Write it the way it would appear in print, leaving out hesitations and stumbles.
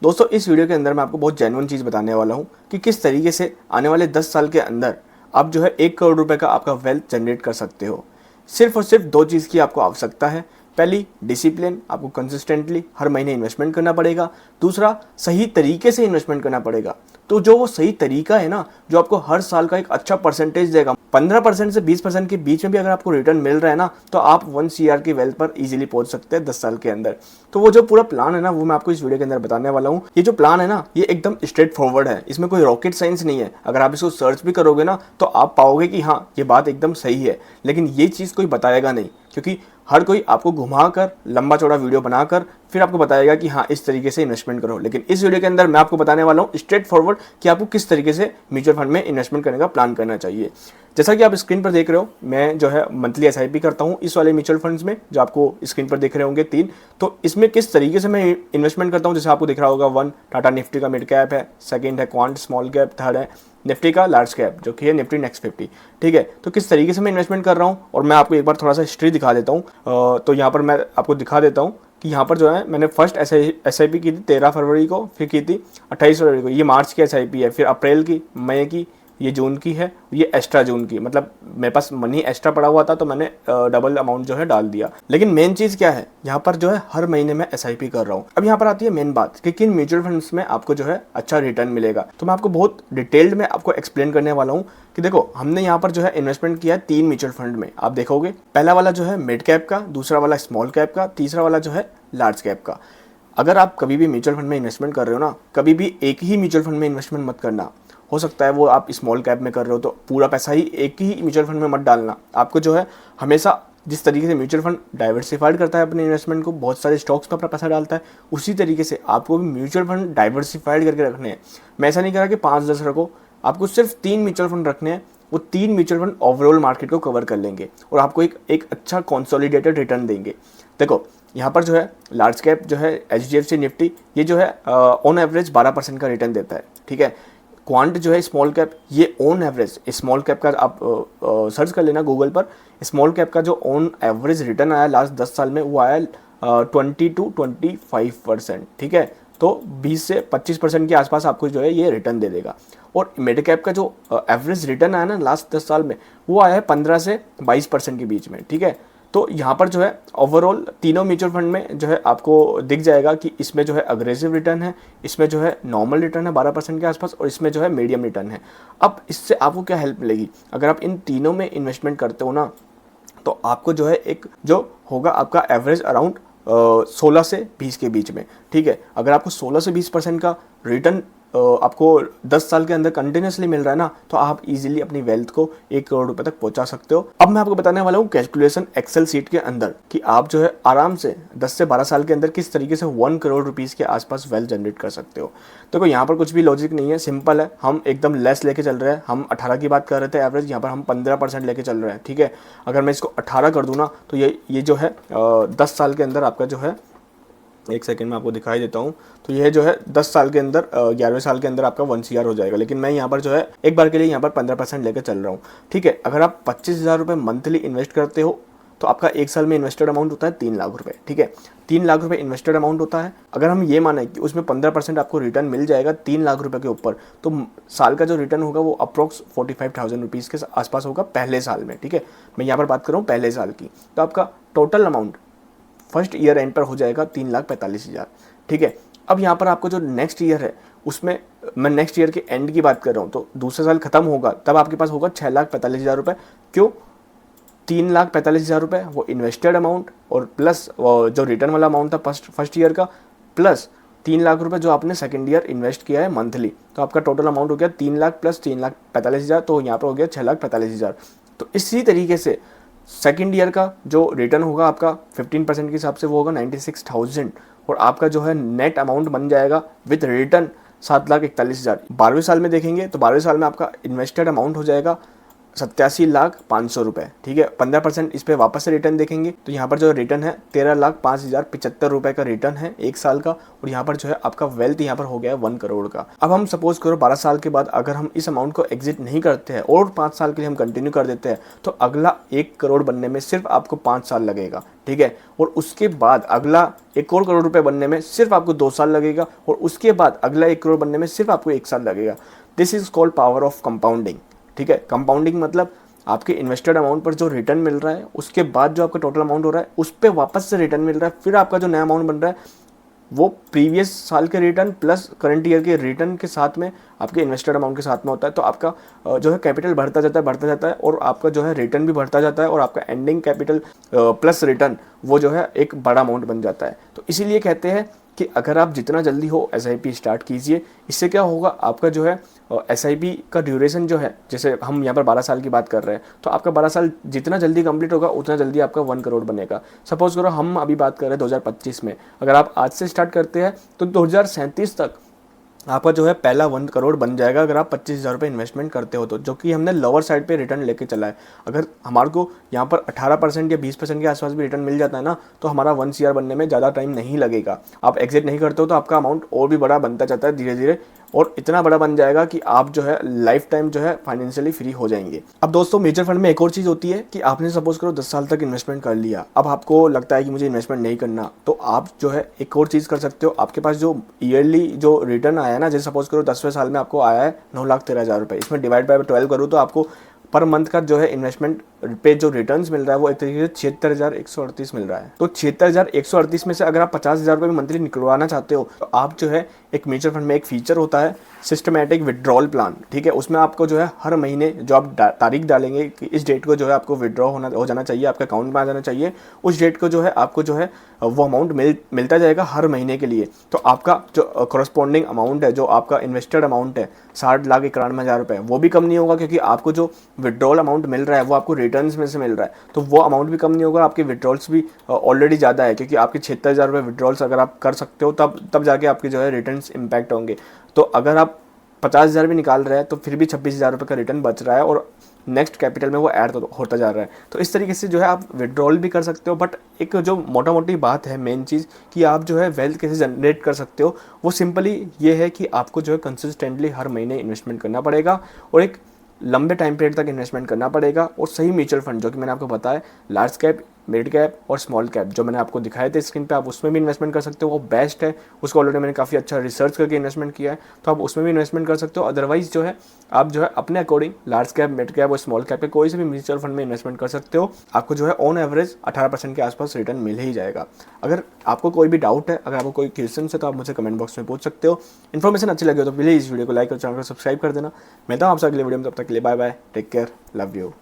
दोस्तों इस वीडियो के अंदर मैं आपको बहुत जेन्युइन चीज़ बताने वाला हूँ कि किस तरीके से आने वाले 10 साल के अंदर आप जो है 1 करोड़ रुपए का आपका वेल्थ जनरेट कर सकते हो। सिर्फ और सिर्फ दो चीज़ की आपको आवश्यकता है। पहली, डिसिप्लिन, आपको कंसिस्टेंटली हर महीने इन्वेस्टमेंट करना पड़ेगा। दूसरा, सही तरीके से इन्वेस्टमेंट करना पड़ेगा। तो जो वो सही तरीका है ना, जो आपको हर साल का एक अच्छा परसेंटेज देगा, 15% से 20% के बीच में भी अगर आपको रिटर्न मिल रहा है ना, तो आप 1 CR की वेल्थ पर इजीली पहुंच सकते हैं 10 साल के अंदर। तो वो जो पूरा प्लान है ना, वो मैं आपको इस वीडियो के अंदर बताने वाला हूँ। ये जो प्लान है ना, ये एकदम स्ट्रेट फॉरवर्ड है, इसमें कोई रॉकेट साइंस नहीं है। अगर आप इसको सर्च भी करोगे ना, तो आप पाओगे कि हाँ, ये बात एकदम सही है। लेकिन ये चीज़ कोई बताएगा नहीं, क्योंकि हर कोई आपको घुमाकर लंबा चौड़ा वीडियो बनाकर फिर आपको बताएगा कि हाँ, इस तरीके से इन्वेस्टमेंट करो। लेकिन इस वीडियो के अंदर मैं आपको बताने वाला हूँ स्ट्रेट फॉरवर्ड कि आपको किस तरीके से म्यूचुअल फंड में इन्वेस्टमेंट करने का प्लान करना चाहिए। जैसा कि आप स्क्रीन पर देख रहे हो, मैं जो है मंथली SIP करता हूँ इस वाले म्यूचुअल फंड्स में, जो आपको स्क्रीन पर दिख रहे होंगे 3। तो इसमें किस तरीके से मैं इन्वेस्टमेंट करता हूँ, जैसे आपको दिख रहा होगा, 1 टाटा निफ्टी का मिड कैप है, सेकंड है क्वांट स्मॉल कैप, थर्ड है निफ्टी का लार्ज कैप जो कि है निफ्टी नेक्स्ट 50। ठीक है, तो किस तरीके से मैं इन्वेस्टमेंट कर रहा हूँ, और मैं आपको एक बार थोड़ा सा हिस्ट्री दिखा देता हूँ। तो यहाँ पर मैं आपको दिखा देता हूँ कि यहाँ पर जो है मैंने फर्स्ट SIP की थी 13 फरवरी को, फिर की थी 28 फरवरी को, ये मार्च की SIP है, फिर अप्रैल की, मई की, ये जून की है, ये एक्स्ट्रा जून की। मतलब मेरे पास मनी एक्स्ट्रा पड़ा हुआ था तो मैंने डबल अमाउंट जो है डाल दिया। लेकिन मेन चीज़ क्या है, यहाँ पर जो है हर महीने मैं SIP कर रहा हूँ। अब यहाँ पर आती है मेन बात कि किन म्यूचुअल फंड्स में आपको जो है अच्छा रिटर्न मिलेगा। तो मैं आपको बहुत डिटेल्ड में आपको एक्सप्लेन करने वाला हूँ कि देखो, हमने यहाँ पर जो है इन्वेस्टमेंट किया है 3 म्यूचुअल फंड में। आप देखोगे, पहला वाला जो है मिड कैप का, दूसरा वाला स्मॉल कैप का, तीसरा वाला जो है लार्ज कैप का। अगर आप कभी भी म्यूचुअल फंड में इन्वेस्टमेंट कर रहे हो ना, कभी भी एक ही म्यूचुअल फंड में इन्वेस्टमेंट मत करना। हो सकता है वो आप स्मॉल कैप में कर रहे हो तो पूरा पैसा ही एक ही म्यूचुअल फंड में मत डालना। आपको जो है हमेशा, जिस तरीके से म्यूचुअल फंड डाइवर्सिफाइड करता है अपने इन्वेस्टमेंट को, बहुत सारे स्टॉक्स में अपना पैसा डालता है, उसी तरीके से आपको भी म्यूचुअल फंड डाइवर्सिफाइड करके रखने हैं। मैं ऐसा नहीं कह रहा कि 5-10 रखो, आपको सिर्फ 3 म्यूचुअल फंड रखने हैं। वो 3 म्यूचुअल फंड ओवरऑल मार्केट को कवर कर लेंगे और आपको एक अच्छा कंसोलिडेटेड रिटर्न देंगे। देखो, यहाँ पर जो है लार्ज कैप जो है HDFC निफ्टी, ये जो है ऑन एवरेज 12% का रिटर्न देता है। ठीक है, क्वांट जो है स्मॉल कैप, ये ऑन एवरेज, स्मॉल कैप का आप सर्च कर लेना गूगल पर, स्मॉल कैप का जो ऑन एवरेज रिटर्न आया लास्ट 10 साल में, वो आया 20 to 25%। ठीक है, तो 20 से 25% के आसपास आपको जो है ये रिटर्न दे देगा। और मिड कैप का जो एवरेज रिटर्न आया ना लास्ट 10 साल में, वो आया है 15 से 22% के बीच में। ठीक है, तो यहाँ पर जो है ओवरऑल तीनों म्यूचुअल फंड में जो है आपको दिख जाएगा कि इसमें जो है अग्रेसिव रिटर्न है, इसमें जो है नॉर्मल रिटर्न है 12% के आसपास, और इसमें जो है मीडियम रिटर्न है। अब इससे आपको क्या हेल्प मिलेगी, अगर आप इन तीनों में इन्वेस्टमेंट करते हो ना, तो आपको जो है एक जो होगा आपका एवरेज अराउंड 16 से 20 के बीच में। ठीक है, अगर आपको 16 से 20% का रिटर्न आपको 10 साल के अंदर कंटिन्यूसली मिल रहा है ना, तो आप इजीली अपनी वेल्थ को 1 करोड़ रुपए तक पहुंचा सकते हो। अब मैं आपको बताने वाला हूँ कैलकुलेशन एक्सेल सीट के अंदर कि आप जो है आराम से 10 से 12 साल के अंदर किस तरीके से 1 करोड़ रुपीज़ के आसपास वेल्थ जनरेट कर सकते हो। देखो, यहाँ पर कुछ भी लॉजिक नहीं है, सिंपल है। हम एकदम लेस लेके चल रहे हैं, हम 18 की बात कर रहे थे एवरेज, यहाँ पर हम 15% लेके चल रहे हैं। ठीक है, अगर मैं इसको 18 कर दूँ ना, तो ये जो है 10 साल के अंदर आपका जो है, एक सेकंड में आपको दिखाई देता हूँ, तो यह जो है 10 साल के अंदर 11वें साल के अंदर आपका 1 CR हो जाएगा। लेकिन मैं यहाँ पर जो है एक बार के लिए यहाँ पर 15% लेकर चल रहा हूँ। ठीक है, अगर आप 25,000 रुपये मंथली इन्वेस्ट करते हो, तो आपका एक साल में इन्वेस्टेड अमाउंट होता है 3 लाख रुपये। ठीक है, 3 लाख रुपये इन्वेस्टेड अमाउंट होता है। अगर हम ये माने कि उसमें 15% आपको रिटर्न मिल जाएगा 3 लाख रुपये के ऊपर, तो साल का जो रिटर्न होगा वो अप्रोक्स 45,000 रुपीज़ के आसपास होगा पहले साल में। ठीक है, मैं यहाँ पर बात कर रहा हूँ पहले साल की। तो आपका total amount first year and पर हो जाएगा 3,45,000। ठीक है, अब यहाँ पर आपको जो नेक्स्ट ईयर है, उसमें मैं नेक्स्ट ईयर के एंड की बात कर रहा हूँ, तो दूसरा साल खत्म होगा तब आपके पास होगा 6,45,000 रुपये। क्यों? 3,45,000 रुपये वो इन्वेस्टेड अमाउंट, और प्लस जो रिटर्न वाला अमाउंट था फर्स्ट ईयर का, प्लस 3 लाख रुपये जो आपने सेकंड ईयर इन्वेस्ट किया है मंथली। तो आपका टोटल अमाउंट हो गया 3 लाख प्लस 3,45,000, तो यहाँ पर हो गया 6,45,000। तो इसी तरीके से सेकेंड ईयर का जो रिटर्न होगा आपका 15% के हिसाब से वो होगा 96,000, और आपका जो है नेट अमाउंट बन जाएगा विद रिटर्न 7,41,000। 12वें साल में देखेंगे तो 12वें साल में आपका इन्वेस्टेड अमाउंट हो जाएगा 87,05,000 ठीक है। 15% इस पे वापस से रिटर्न देखेंगे तो यहाँ पर जो रिटर्न है 13,05,075 रुपए का रिटर्न है 1 साल का, और यहाँ पर जो है आपका वेल्थ यहाँ पर हो गया है 1 करोड़ का। अब हम सपोज करो 12 साल के बाद अगर हम इस अमाउंट को एग्जिट नहीं करते हैं और 5 साल के लिए हम कंटिन्यू कर देते हैं तो अगला 1 करोड़ बनने में सिर्फ आपको 5 साल लगेगा, ठीक है। और उसके बाद अगला 1 और करोड़ रुपए बनने में सिर्फ आपको 2 साल लगेगा, और उसके बाद अगला 1 करोड़ बनने में सिर्फ आपको 1 साल लगेगा। This is called power of compounding, ठीक है। कंपाउंडिंग मतलब आपके इन्वेस्टेड अमाउंट पर जो रिटर्न मिल रहा है उसके बाद जो आपका टोटल अमाउंट हो रहा है उस पर वापस से रिटर्न मिल रहा है, फिर आपका जो नया अमाउंट बन रहा है वो प्रीवियस साल के रिटर्न प्लस करंट ईयर के रिटर्न के साथ में आपके इन्वेस्टेड अमाउंट के साथ में होता है। तो आपका जो है कैपिटल बढ़ता जाता है और आपका जो है रिटर्न भी बढ़ता जाता है, और आपका एंडिंग कैपिटल प्लस रिटर्न वो जो है एक बड़ा अमाउंट बन जाता है। तो इसीलिए कहते हैं कि अगर आप जितना जल्दी हो SIP स्टार्ट कीजिए। इससे क्या होगा, आपका जो है SIP का ड्यूरेशन जो है, जैसे हम यहाँ पर 12 साल की बात कर रहे हैं, तो आपका 12 साल जितना जल्दी कंप्लीट होगा उतना जल्दी आपका 1 करोड़ बनेगा। सपोज करो हम अभी बात कर रहे हैं 2025 में, अगर आप आज से स्टार्ट करते हैं तो 2037 तक आपका जो है पहला 1 करोड़ बन जाएगा अगर आप 25,000 रुपये इन्वेस्टमेंट करते हो तो, जो कि हमने लोअर साइड पे रिटर्न लेके चला है। अगर हमारे को यहाँ पर 18% या 20% के आसपास भी रिटर्न मिल जाता है ना, तो हमारा 1 CR बनने में ज़्यादा टाइम नहीं लगेगा। आप एग्जिट नहीं करते हो तो आपका अमाउंट और भी बड़ा बनता जाता है धीरे धीरे, और इतना बड़ा बन जाएगा कि आप जो है लाइफ टाइम जो है फाइनेंशियली फ्री हो जाएंगे। अब दोस्तों म्यूचुअल फंड में एक और चीज़ होती है कि आपने सपोज करो 10 साल तक इन्वेस्टमेंट कर लिया, अब आपको लगता है कि मुझे इन्वेस्टमेंट नहीं करना, तो आप जो है एक और चीज़ कर सकते हो। आपके पास जो ईयरली जो रिटर्न आया ना, जैसे सपोज करो 10वें साल में आपको आया है 9,13,000 रुपये, इसमें डिवाइड बाय 12 करूँ तो आपको पर मंथ का जो है इन्वेस्टमेंट पे जो रिटर्न्स मिल रहा है वो एक तरीके से 76,138 मिल रहा है। तो 76,138 में से अगर आप 50,000 रुपये मंथली निकलवाना चाहते हो तो आप जो है एक म्यूचुअल फंड में एक फीचर होता है सिस्टमैटिक विड्रॉल प्लान, ठीक है। उसमें आपको जो है हर महीने जो आप तारीख डालेंगे कि इस डेट को जो है आपको विड्रॉ हो जाना चाहिए, आपके अकाउंट में आ जाना चाहिए, उस डेट को जो है आपको जो है वो अमाउंट मिलता जाएगा हर महीने के लिए। तो आपका जो करस्पॉन्डिंग अमाउंट है, जो आपका इन्वेस्टेड अमाउंट है 60,91,000 रुपये, वो भी कम नहीं होगा, क्योंकि आपको जो विड्रॉल अमाउंट मिल रहा है वो आपको रिटर्न्स में से मिल रहा है, तो वो अमाउंट भी कम नहीं होगा। आपके विड्रॉल्स भी ऑलरेडी ज़्यादा है, क्योंकि आपके 76,000 रुपये विड्रॉल्स अगर आप कर सकते हो तब जाके आपके जो है रिटर्न्स इम्पैक्ट होंगे। तो अगर आप 50,000 भी निकाल रहे हैं तो फिर भी 26,000 रुपये का रिटर्न बच रहा है, और नेक्स्ट कैपिटल में वो ऐड होता जा रहा है। तो इस तरीके से जो है आप विड्रॉल भी कर सकते हो। बट एक जो मोटा मोटी बात है, मेन चीज़ कि आप जो है वेल्थ कैसे जनरेट कर सकते हो, वो सिंपली ये है कि आपको जो है कंसिस्टेंटली हर महीने इन्वेस्टमेंट करना पड़ेगा, और एक लंबे टाइम पीरियड तक इन्वेस्टमेंट करना पड़ेगा, और सही म्यूचुअल फंड जो कि मैंने आपको बताया लार्ज कैप, मिड कैप और स्मॉल कैप जो मैंने आपको दिखाए थे स्क्रीन पे, आप उसमें भी इन्वेस्टमेंट कर सकते हो, वो बेस्ट है। उसको ऑलरेडी मैंने काफ़ी अच्छा रिसर्च करके इन्वेस्टमेंट किया है, तो आप उसमें भी इन्वेस्टमेंट कर सकते हो। अदरवाइज जो है आप जो है अपने according large cap, mid cap और स्मॉल कैप पे कोई से भी म्यूचुअल फंड में इन्वेस्टमेंट कर सकते हो। आपको जो है ऑन एवरेज 18% के आसपास रिटर्न मिल ही जाएगा। अगर आपको कोई भी डाउट है, अगर आपको कोई क्वेश्चन है, तो आप मुझे कमेंट बॉक्स में पूछ सकते हो। इन्फॉर्मेशन अच्छी लगी हो तो प्लीज़ इस वीडियो को लाइक और चैनल को सब्सक्राइब कर देना। मैं तो आपसे अगले वीडियो में, तब तक के लिए bye bye, take care, love you.